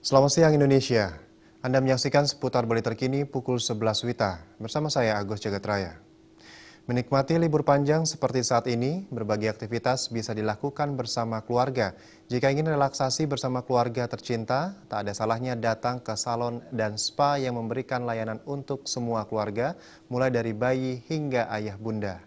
Selamat siang Indonesia. Anda menyaksikan seputar Bali terkini pukul 11 WITA bersama saya Agus Jagatraya. Menikmati libur panjang seperti saat ini, berbagai aktivitas bisa dilakukan bersama keluarga. Jika ingin relaksasi bersama keluarga tercinta, tak ada salahnya datang ke salon dan spa yang memberikan layanan untuk semua keluarga, mulai dari bayi hingga ayah bunda.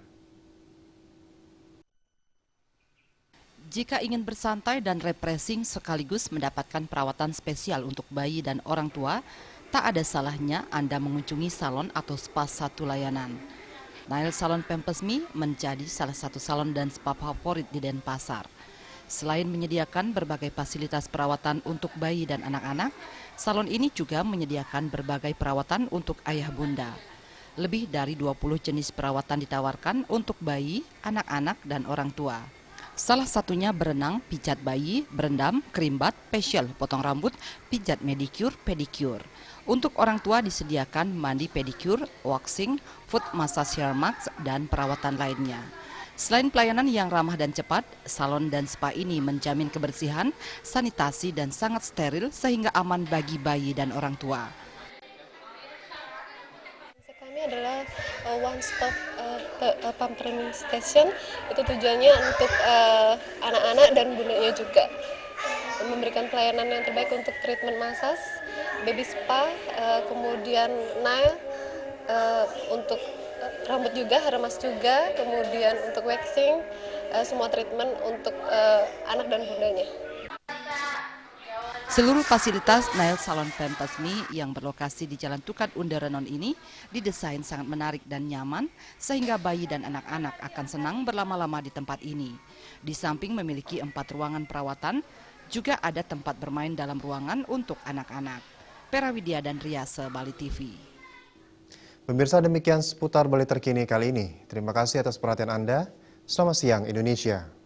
Jika ingin bersantai dan refreshing sekaligus mendapatkan perawatan spesial untuk bayi dan orang tua, tak ada salahnya Anda mengunjungi salon atau spa satu layanan. Nail Salon Pampers Me menjadi salah satu salon dan spa favorit di Denpasar. Selain menyediakan berbagai fasilitas perawatan untuk bayi dan anak-anak, salon ini juga menyediakan berbagai perawatan untuk ayah bunda. Lebih dari 20 jenis perawatan ditawarkan untuk bayi, anak-anak, dan orang tua. Salah satunya berenang, pijat bayi, berendam, kerimbat, facial, potong rambut, pijat medicure, pedicure. Untuk orang tua disediakan mandi pedicure, waxing, foot massage hair mask, dan perawatan lainnya. Selain pelayanan yang ramah dan cepat, salon dan spa ini menjamin kebersihan, sanitasi, dan sangat steril sehingga aman bagi bayi dan orang tua. Kami adalah one stop pump training station. Itu tujuannya untuk anak-anak dan bundanya juga, memberikan pelayanan yang terbaik untuk treatment massage, baby spa, kemudian nail, untuk rambut juga, hair mask juga, kemudian untuk waxing, semua treatment untuk anak dan bundanya. Seluruh fasilitas Nail Salon Pampers Me yang berlokasi di Jalan Tukat Underenon ini didesain sangat menarik dan nyaman sehingga bayi dan anak-anak akan senang berlama-lama di tempat ini. Di samping memiliki 4 ruangan perawatan, juga ada tempat bermain dalam ruangan untuk anak-anak. Pera Widya dan Riase, Bali TV. Pemirsa, demikian seputar Bali terkini kali ini. Terima kasih atas perhatian Anda. Selamat siang Indonesia.